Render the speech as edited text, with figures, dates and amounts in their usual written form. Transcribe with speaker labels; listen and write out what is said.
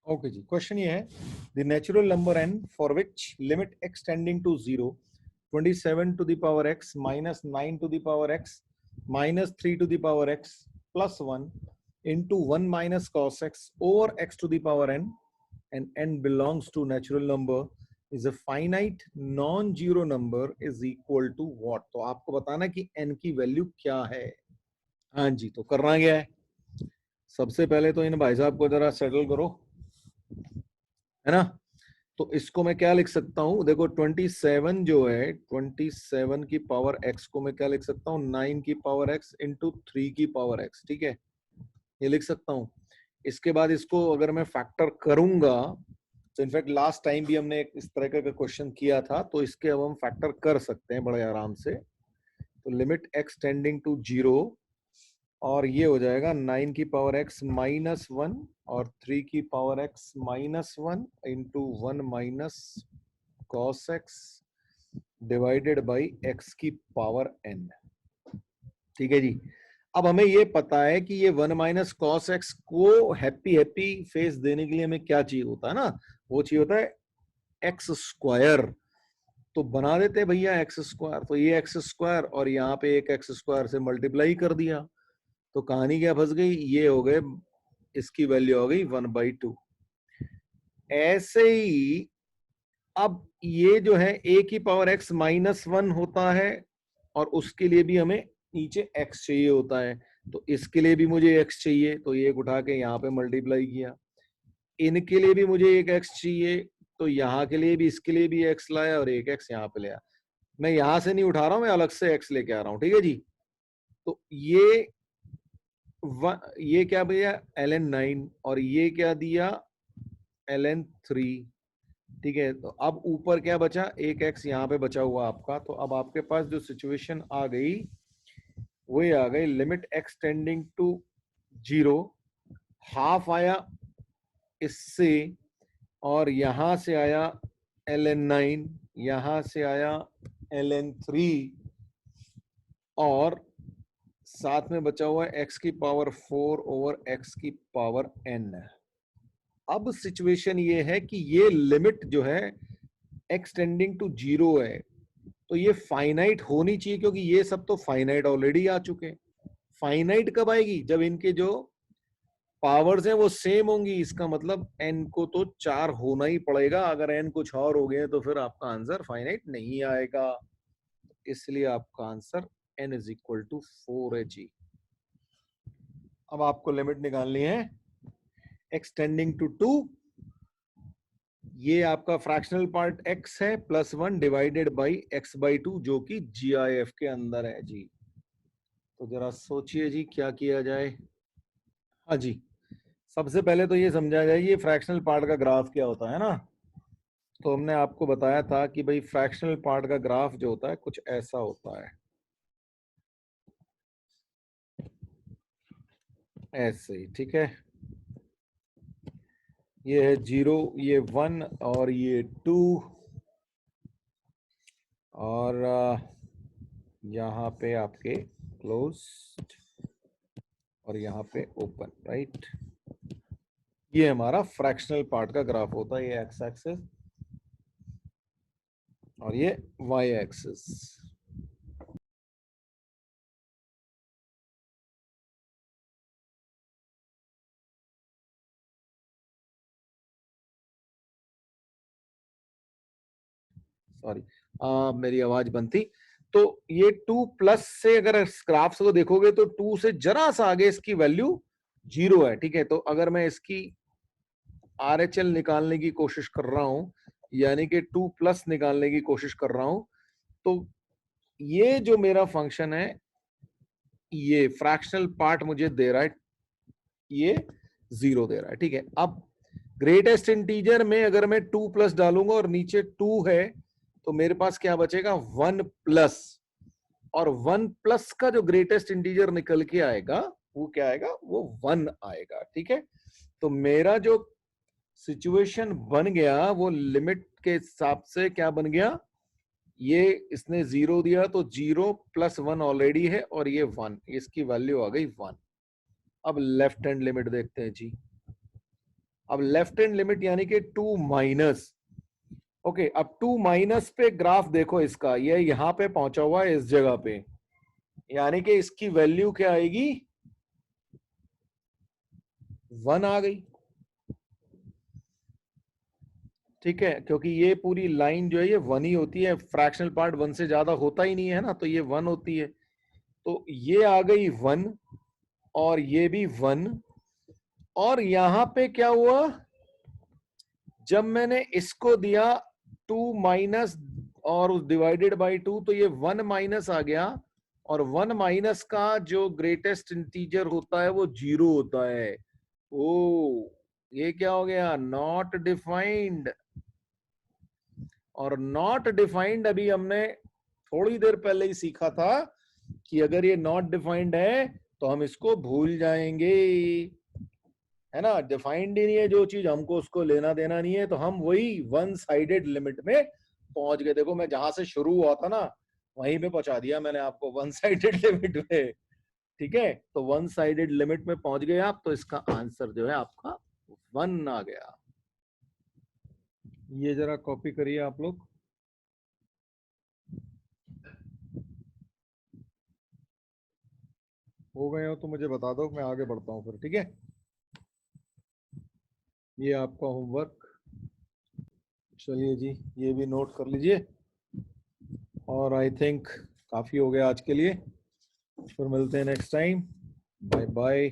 Speaker 1: Okay जी, question ये है the natural number n for which limit x tending to 0 27 to the power x minus 9 to the power x minus 3 to the power x plus 1 into 1 minus cos x over x to the power n and n belongs to natural number is a finite non-zero number is equal to what। तो आपको बताना कि n की value क्या है। हाँ जी, तो करना क्या है, सबसे पहले तो इन भाई साहब को जरा सेटल करो, है ना। तो इसको मैं क्या लिख सकता हूं, देखो 27 जो है 27 की पावर x को मैं क्या लिख सकता हूं, 9 की पावर x इंटू 3 की पावर x, ठीक है, ये लिख सकता हूं। इसके बाद इसको अगर मैं फैक्टर करूंगा, तो इनफैक्ट लास्ट टाइम भी हमने एक इस तरह का क्वेश्चन किया था, तो इसके अब हम फैक्टर कर सकते हैं बड़े आराम से। तो लिमिट x टेंडिंग टू 0 और ये हो जाएगा 9 की पावर x माइनस 1 और 3 की power x minus 1 into 1 minus cos x divided by x की पावर n। ठीक है जी। अब हमें ये पता है कि ये 1 माइनस कॉस एक्स को हैप्पी हैप्पी फेस देने के लिए हमें क्या चाहिए होता है ना, वो चाहिए होता है एक्स स्क्वायर। तो बना देते हैं भैया एक्स स्क्वायर, तो ये एक्स स्क्वायर और यहाँ पे एक एक्स स्क्वायर से मल्टीप्लाई कर दिया, तो कहानी क्या फंस गई, ये हो गए, इसकी वैल्यू हो गई 1/2। ऐसे ही अब ये जो है a की पावर x माइनस 1 होता है और उसके लिए भी हमें नीचे x चाहिए होता है, तो इसके लिए भी मुझे x चाहिए, तो ये उठा के यहाँ पे मल्टीप्लाई किया। इनके लिए भी मुझे एक x चाहिए, तो यहाँ के लिए भी, इसके लिए भी x लाया और एक x यहाँ पे लिया। मैं यहाँ से नहीं उठा रहा हूँ, मैं अलग से x लेके आ रहा हूँ, ठीक है जी। तो ये क्या भैया ln9 और ये क्या दिया ln3, ठीक है। तो अब ऊपर क्या बचा, एक एक्स यहाँ पे बचा हुआ आपका। तो अब आपके पास जो सिचुएशन आ गई वो ये आ गई, limit x tending to 0, half आया इससे और यहां से आया ln9, यहां से आया ln3 और साथ में बचा हुआ है x की पावर 4 ओवर x की पावर n। अब सिचुएशन ये है कि ये लिमिट जो है x टेंडिंग टू 0 है, तो ये फाइनाइट होनी चाहिए, क्योंकि ये सब तो फाइनाइट ऑलरेडी आ चुके हैं। फाइनाइट कब आएगी, जब इनके जो पावर्स हैं वो सेम होंगी, इसका मतलब n को तो 4 होना ही पड़ेगा, अगर n कुछ और हो गए तो फिर आपका आंसर फाइनाइट नहीं आएगा, इसलिए आपका answer n is equal to 4 है जी। अब आपको लिमिट निकालनी है x टेंडिंग टू 2, ये आपका फ्रैक्शनल पार्ट x है प्लस 1 डिवाइडेड बाई x/2 जो कि GIF के अंदर है जी। तो जरा सोचिए जी क्या किया जाए। हाँ जी, सबसे पहले तो ये समझा जाए ये फ्रैक्शनल पार्ट का ग्राफ क्या होता है ना। तो हमने आपको बताया था कि भाई फ्रैक्शनल पार्ट का ग्राफ जो होता है कुछ ऐसा होता है, ऐसे ही, ठीक है। ये है 0, ये 1 और ये 2 और यहाँ पे आपके क्लोज्ड और यहाँ पे ओपन, राइट। ये हमारा फ्रैक्शनल पार्ट का ग्राफ होता है, ये एक्स एक्सिस और ये वाई एक्सिस। सॉरी, मेरी आवाज बंद थी। तो ये 2 प्लस से अगर ग्राफ्स को देखोगे तो 2 से जरा सा आगे इसकी वैल्यू 0 है, ठीक है। तो अगर मैं इसकी RHL निकालने की कोशिश कर रहा हूं, यानी कि 2 प्लस निकालने की कोशिश कर रहा हूं, तो ये जो मेरा फंक्शन है, ये फ्रैक्शनल पार्ट मुझे दे रहा है, ये 0 दे रहा है, ठीक है। अब ग्रेटेस्ट इंटीजर में अगर मैं 2 प्लस डालूंगा और नीचे 2 है, तो मेरे पास क्या बचेगा 1 प्लस, और 1 प्लस का जो ग्रेटेस्ट इंटीजर निकल के आएगा वो क्या आएगा, वो 1 आएगा, ठीक है। तो मेरा जो सिचुएशन बन गया वो लिमिट के हिसाब से क्या बन गया, ये इसने 0 दिया तो 0 प्लस 1 ऑलरेडी है और ये 1, इसकी वैल्यू आ गई 1। अब लेफ्ट हैंड लिमिट देखते हैं जी। अब लेफ्ट हैंड लिमिट यानी कि 2 माइनस, ओके, अब 2 माइनस पे ग्राफ देखो इसका, ये यहां पे पहुंचा हुआ है इस जगह पे, यानी कि इसकी वैल्यू क्या आएगी, 1 आ गई। ठीक है, क्योंकि ये पूरी लाइन जो है ये 1 ही होती है, फ्रैक्शनल पार्ट 1 से ज्यादा होता ही नहीं है ना, तो ये 1 होती है। तो ये आ गई 1 और ये भी 1। और यहां पे क्या हुआ, जब मैंने इसको दिया 2 माइनस और डिवाइडेड बाई 2, तो ये 1 माइनस आ गया, और 1 माइनस का जो ग्रेटेस्ट इंटीजर होता है वो 0 होता है। ओ, ये क्या हो गया, नॉट डिफाइंड। और नॉट डिफाइंड अभी हमने थोड़ी देर पहले ही सीखा था कि अगर ये नॉट डिफाइंड है तो हम इसको भूल जाएंगे, है ना। डिफाइंड ही नहीं है जो चीज, हमको उसको लेना देना नहीं है, तो हम वही वन साइडेड लिमिट में पहुंच गए। देखो मैं जहां से शुरू हुआ था ना वहीं पे पहुंचा दिया मैंने आपको, वन साइडेड लिमिट में। ठीक है, तो वन साइडेड लिमिट में पहुंच गए आप, तो इसका आंसर जो है आपका 1 आ गया। ये जरा कॉपी करिए आप लोग। हो गए हो तो मुझे बता दो, मैं आगे बढ़ता हूँ फिर, ठीक है। ये आपका होमवर्क, चलिए जी, ये भी नोट कर लीजिए। और आई थिंक काफी हो गया आज के लिए, फिर मिलते हैं नेक्स्ट टाइम। Bye bye.